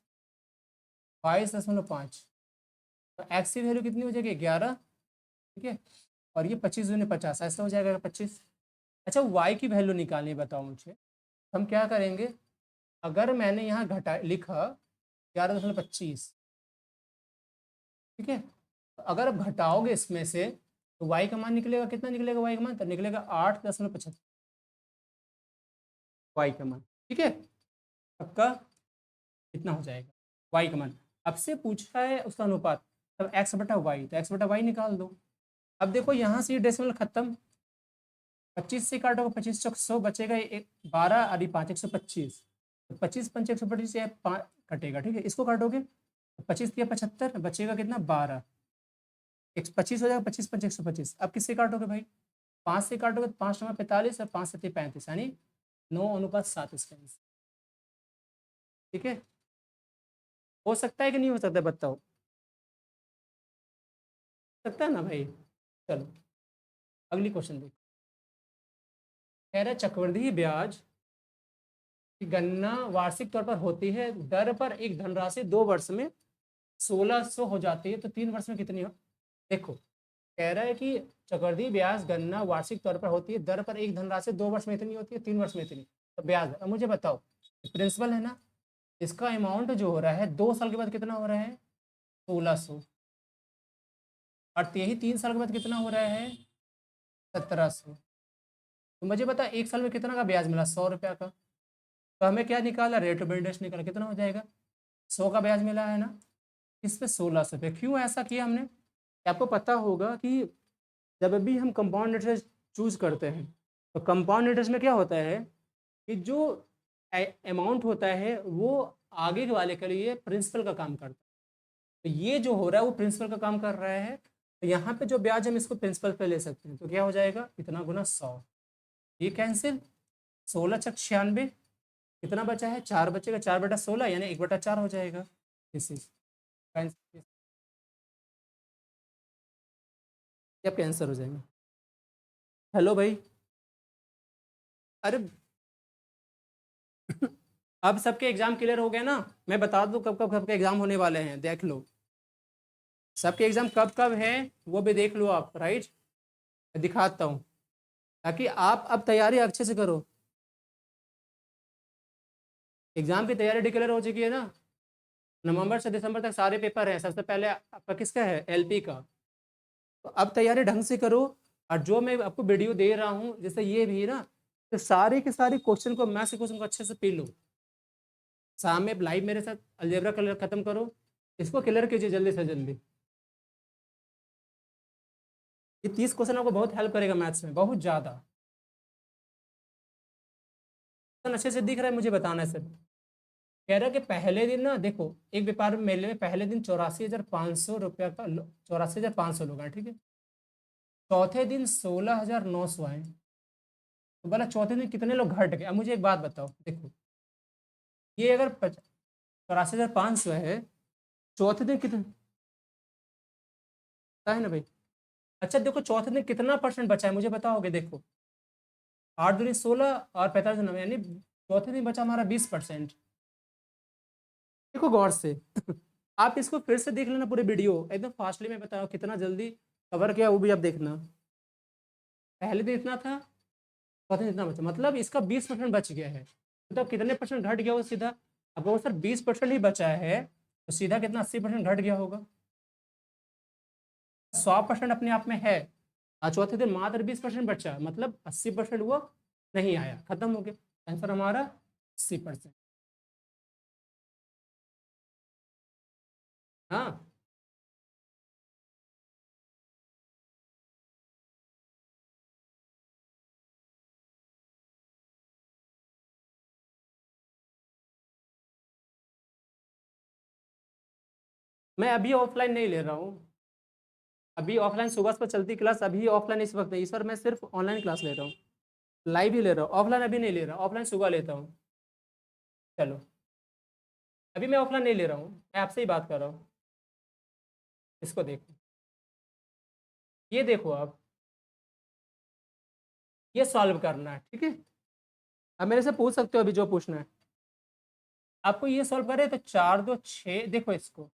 22.5। तो x की वैल्यू कितनी हो जाएगी? 11। ठीक है, और ये 25 दूनी 50, ऐसा हो जाएगा 25। अच्छा y की वैल्यू निकालनी है, बताओ मुझे। हम क्या करेंगे, अगर मैंने यहाँ घटा लिखा 11.25, ठीक है, तो अगर आप घटाओगे इसमें से, तो y का मान निकलेगा कितना? निकलेगा y का मान तो निकलेगा 8.75 y का मान। ठीक है, आपका कितना हो जाएगा y का मान? अब से पूछा है उसका अनुपात, तब x बटा वाई, तो x बटा वाई निकाल दो। अब देखो यहाँ से ये डेसिमल खत्म, 25 से काटोगे 25 चौक 100, बचेगा एक 12 और 5 125, तो 25 पंच 125 या 5 कटेगा। ठीक है, इसको काटोगे 25 या 75, बचेगा कितना? 12। 25 हो जाएगा, 25 पंच 125। अब किससे काटोगे भाई? 5 से काटोगे तो 5 9 45 और 5 7 35, यानी 9:7 इसका आंसर। ठीक है, हो सकता है कि नहीं हो सकता, बताओ। सकता है ना भाई। चलो अगली क्वेश्चन देखो। कह रहा है चक्रवृद्धि ब्याज की गणना वार्षिक तौर पर होती है, दर पर एक धनराशि 2 वर्ष में 1600 हो जाती है, तो 3 वर्ष में कितनी हो। देखो कह रहा है कि चक्रवृद्धि ब्याज गणना वार्षिक तौर पर होती है, दर पर एक धनराशि 2 वर्ष में इतनी होती है, 3 वर्ष में इतनी। तो ब्याज, अब मुझे बताओ, प्रिंसिपल है ना, इसका अमाउंट जो हो रहा है 2 साल के बाद कितना हो रहा है 1600, और यही 3 साल के बाद कितना हो रहा है 1700। तो मुझे बता 1 साल में कितना का ब्याज मिला, 100 रुपया का। तो हमें क्या निकाला, रेट ऑफ इंटरेस्ट निकाला, कितना हो जाएगा 100 का ब्याज मिला है ना, इस पे 1600 रुपये। क्यों ऐसा किया हमने, आपको पता होगा कि जब भी हम कंपाउंड इंटरेस्ट चूज करते हैं, तो कंपाउंड इंटरेस्ट में क्या होता है कि जो अमाउंट होता है वो आगे वाले के लिए प्रिंसिपल का काम करता है। तो ये जो हो रहा है वो प्रिंसिपल का काम कर रहा है, तो यहाँ पे जो ब्याज हम इसको प्रिंसिपल पे ले सकते हैं, तो क्या हो जाएगा इतना गुना 100, ये कैंसिल, 16×96, कितना बचा है 4 बचेगा, 4/16 यानी 1/4 हो जाएगा। इसी आपका आंसर हो जाएगा। हेलो भाई, अरे अब सबके एग्जाम क्लियर हो गए ना, मैं बता दूं कब कब सबके एग्जाम होने वाले हैं, देख लो सबके एग्जाम कब कब है, वो भी देख लो आप, राइट, मैं दिखाता हूँ, ताकि आप अब तैयारी अच्छे से करो। एग्जाम की तैयारी डिक्लेयर हो चुकी है ना, नवंबर से दिसंबर तक सारे पेपर हैं, सबसे पहले आपका किसका है एलपी का, तो अब तैयारी ढंग से करो। और जो मैं आपको वीडियो दे रहा हूँ जैसे ये भी ना, तो सारी के सारी क्वेश्चन को, मैथ्स के क्वेश्चन को अच्छे से पी लो, शाम में लाइव मेरे साथ अलजेब्रा कलर खत्म करो, इसको क्लियर कीजिए जल्दी से जल्दी। ये 30 क्वेश्चन आपको बहुत हेल्प करेगा मैथ्स में, बहुत ज़्यादा। अच्छे से दिख रहा है मुझे, बताना है सर। कह रहा है कि पहले दिन ना देखो, एक व्यापार मेले में पहले दिन 84,500 रुपया का, 84,500 लोग आए, ठीक है। चौथे दिन 16,900 आए, तो बोला चौथे दिन कितने लोग घट गए। अब मुझे एक बात बताओ, देखो ये अगर 84,500 है, चौथे दिन कितने है ना भाई। अच्छा देखो चौथे दिन कितना परसेंट बचा है मुझे बताओगे, देखो 8 दूनी 16 और 45 9, यानी चौथे दिन बचा हमारा 20%। देखो गौर से आप इसको फिर से देख लेना, पूरे वीडियो एकदम फास्टली मैं बताऊँ कितना जल्दी कवर किया, वो भी आप देखना। पहले दिन इतना था, चौथे दिन इतना बचा, मतलब इसका 20% बच गया है, मतलब कितने परसेंट घट गया वो सीधा। अब वो सर 20% ही बचा है, तो सीधा कितना 80% घट गया होगा। 100% अपने आप में है, और चौथे दिन मात्र 20% बचा, मतलब 80% वो नहीं आया, खत्म हो गया। आंसर हमारा 80%। हाँ मैं अभी ऑफलाइन नहीं ले रहा हूँ, अभी ऑफलाइन सुबह पर चलती क्लास, अभी ऑफलाइन इस वक्त नहीं, इस बार मैं सिर्फ ऑनलाइन क्लास ले रहा हूँ, लाइव ही ले रहा हूँ, ऑफलाइन अभी नहीं ले रहा, ऑफलाइन सुबह लेता हूँ। चलो अभी मैं ऑफलाइन नहीं ले रहा हूँ, मैं आपसे ही बात कर रहा हूँ। इसको देखो, ये देखो आप, ये सॉल्व करना है, ठीक है। अब मेरे से पूछ सकते हो अभी जो पूछना है आपको, ये सॉल्व करे तो 4 2 6, देखो इसको,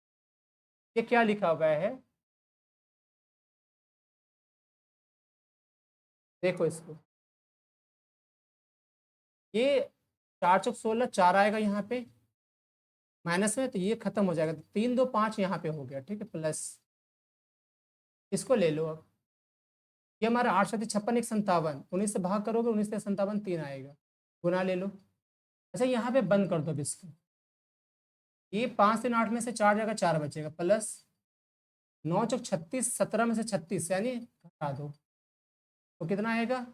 ये क्या लिखा हुआ है, देखो इसको, ये 4 4 16, 4 आएगा यहाँ पे माइनस में, तो ये खत्म हो जाएगा, 3 2 5 यहाँ पे हो गया, ठीक है, प्लस इसको ले लो अब, ये हमारा 8 7 56 1 57, 19 से भाग करोगे 19 से 57 3 आएगा, गुना ले लो। अच्छा यहाँ पे बंद कर दो अब इसको, ये 5 3 8 में से 4 जाएगा, 4 बचेगा, प्लस 9 4 36, 17 में से 36 यानी घटा दो, तो कितना आएगा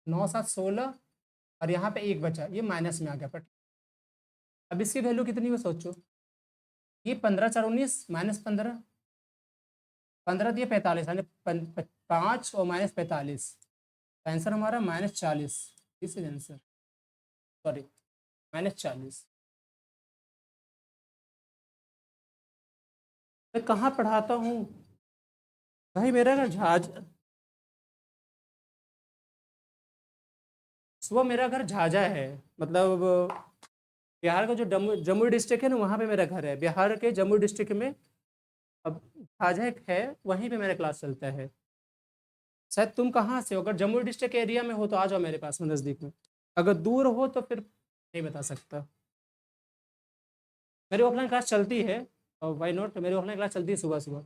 9 7 16, और यहाँ पे एक बचा, ये माइनस में आ गया, बट अब इसकी वैल्यू कितनी हो सोचो, ये 15 4 19 -15, 15 दिए 45, यानी 5 और -45, आंसर हमारा -40, दिस इज आंसर, सॉरी -40। मैं कहाँ पढ़ाता हूँ, भाई मेरा घर मेरा घर झाझा है, मतलब बिहार का जो जमुई डिस्ट्रिक्ट है ना, वहाँ पे मेरा घर है। बिहार के जमुई डिस्ट्रिक्ट में अब झाझा एक है, वहीं पे मेरा क्लास चलता है। शायद तुम कहाँ से हो? अगर जमुई डिस्ट्रिक्ट एरिया में हो तो आ जाओ मेरे पास में, नज़दीक में। अगर दूर हो तो फिर नहीं बता सकता। मेरी ऑफलाइन क्लास चलती है, और वाई नॉट, मेरी ऑफलाइन क्लास चलती है सुबह सुबह।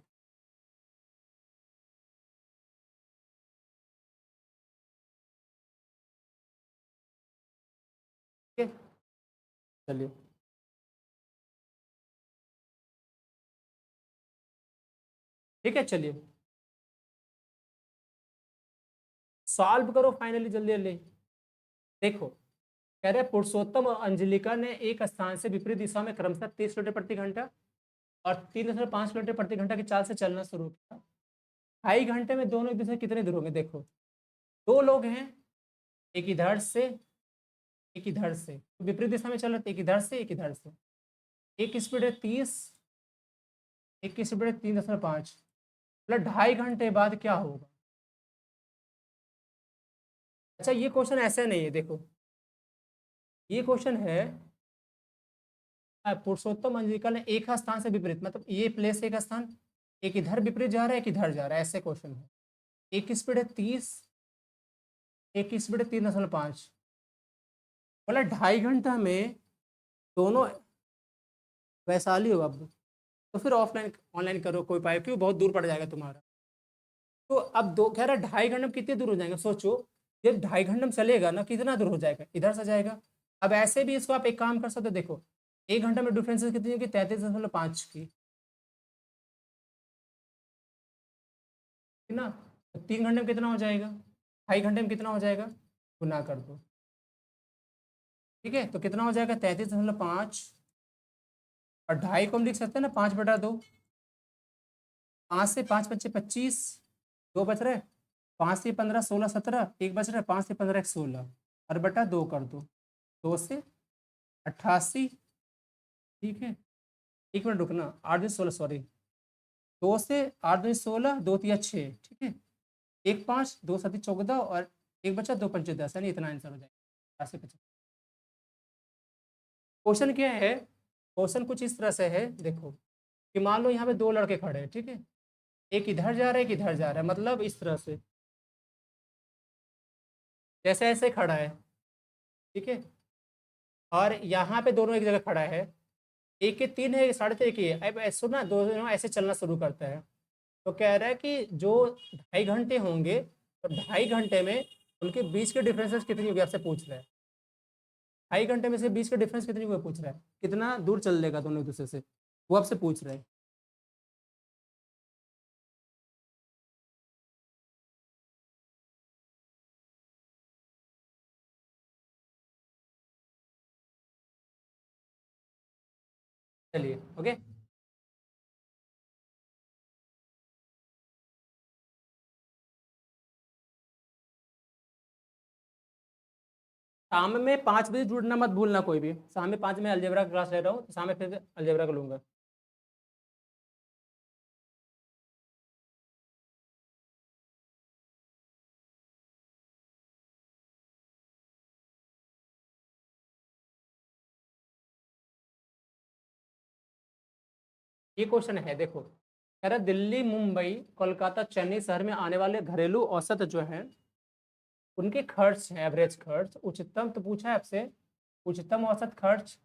ठीक है, चलिए। ठीक है, चलिए सॉल्व करो फाइनली, जल्दी जल्दी। देखो, कह रहे पुरुषोत्तम और अंजलिका ने एक स्थान से विपरीत दिशा में क्रमशः 30 किलोमीटर प्रति घंटा और 3.5 किलोमीटर प्रति घंटा की चाल से चलना शुरू किया। 2.5 घंटे में दोनों एक दूसरे से कितने दूर होंगे? देखो, दो लोग हैं, एक इधर से एक इधर से, तो विपरीत दिशा में चल रहे थे, एक इधर से एक इधर से। एक की स्पीड है 30, एक की स्पीड है 3.5, मतलब 2.5 घंटे बाद क्या होगा? अच्छा, ये क्वेश्चन ऐसे नहीं है, देखो ये क्वेश्चन है पुरुषोत्तम अंजिका ने एक स्थान से विपरीत, मतलब ये प्लेस एक स्थान, एक इधर विपरीत जा रहा है, एक इधर जा रहा है, ऐसे क्वेश्चन है। एक की स्पीड है 30, एक की स्पीड है 3.5, मतलब 2.5 घंटा में दोनों वैशाली होगा। अब तो फिर ऑफलाइन ऑनलाइन करो, कोई पाए, क्यों बहुत दूर पड़ जाएगा तुम्हारा। तो अब दो कह रहा 2.5 घंटे में कितने दूर हो जाएंगे? सोचो, ये 2.5 घंटे में चलेगा ना, कितना दूर हो जाएगा? इधर से जाएगा। अब ऐसे भी इसको आप एक काम कर सकते हो, देखो 1 घंटे में डिफरेंसेस कितनी होगी? 33.5 की, है ना? तो 3 घंटे में कितना हो जाएगा? 2.5 घंटे में कितना हो जाएगा? गुना कर दो। ठीक है, तो कितना हो जाएगा? 33.5, और 2.5 को हम लिख सकते हैं ना 5/2। 5 से 5 बचे 25, दो बच रहे, 5 से 15 16 17, एक बच रहा है, 5 से 15 एक 16, और बटा 2 कर दो, 2 से 88। ठीक है, 1 मिनट रुकना, 8 2 16, सॉरी, 2 से 8 2 16, 2 3 6, ठीक है, 1 5 2 7 14, और एक बचा 2 5 10, यानी इतना आंसर हो जाएगा 85। क्वेश्चन क्या है? क्वेश्चन कुछ इस तरह से है, देखो कि मान लो यहाँ पे दो लड़के खड़े हैं, ठीक है, एक इधर जा रहा है, एक इधर जा रहा है, मतलब इस तरह से, जैसे ऐसे खड़ा है, ठीक है, और यहाँ पे दोनों एक जगह खड़ा है, एक के 3 है, 3.5 एक ही है। अब ऐसे ना, दोनों ऐसे चलना शुरू करता है, तो कह रहा है कि जो 2.5 घंटे होंगे, तो 2.5 घंटे में उनके बीच के डिफरेंसेस कितनी होगी, आपसे पूछ रहा है। 2.5 घंटे में से बीच के डिफरेंस कितनी होगी पूछ रहा है, कितना दूर चल लेगा दोनों एक दूसरे से, वो आपसे पूछ रहा है। चलिए, ओके। शाम में 5 बजे जुड़ना मत भूलना, कोई भी शाम में 5 में अलजेब्रा क्लास ले रहा हूँ, तो शाम में फिर अलजेब्रा का लूंगा। ये क्वेश्चन है, देखो कह रहा है, दिल्ली मुंबई कोलकाता चेन्नई शहर में आने वाले घरेलू औसत जो है, उनके खर्च है, एवरेज खर्च उच्चतम, तो पूछा है आपसे उच्चतम औसत खर्च,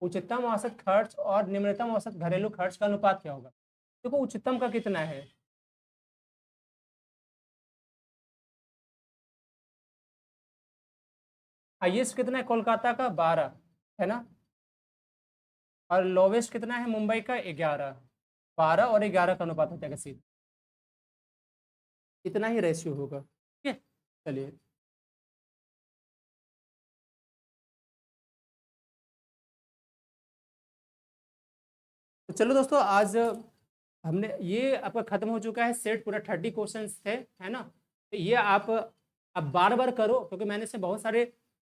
उच्चतम औसत खर्च और निम्नतम औसत घरेलू खर्च का अनुपात क्या होगा? देखो उच्चतम का कितना है, हाईएस्ट कितना है कोलकाता का? 12, है ना? और लोवेस्ट कितना है मुंबई का? 11। 12 और 11 का अनुपात हो जाएगा सीधा, इतना ही रेशियो होगा। ठीक है, चलिए। तो चलो दोस्तों, आज हमने ये आपका खत्म हो चुका है सेट, पूरा 30 क्वेश्चन थे, है ना? तो ये आप अब बार बार करो, क्योंकि मैंने इससे बहुत सारे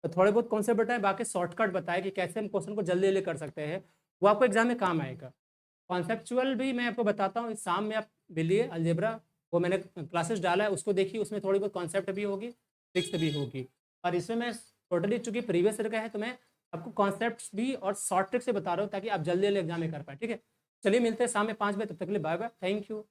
थोड़े बहुत कॉन्सेप्ट बताए, बाकी शॉर्टकट बताए कि कैसे हम क्वेश्चन को जल्दी जल्दी कर सकते हैं, वो आपको एग्जाम में काम आएगा। कॉन्सेप्चुअल भी मैं आपको बताता हूँ, शाम में आप मिलिए अलजेब्रा, वो मैंने क्लासेस डाला है उसको देखिए, उसमें थोड़ी बहुत कॉन्सेप्ट भी होगी, ट्रिक्स भी होगी। और इसमें मैं टोटली चूंकि प्रीवियस ईयर का है तो मैं आपको कॉन्सेप्ट्स भी और शॉर्ट ट्रिक से बता रहा हूँ ताकि आप जल्दी जल्दी एग्जाम में कर पाए। ठीक है, चलिए मिलते हैं शाम में 5 बजे, तब तक के लिए बाय बाय, थैंक यू।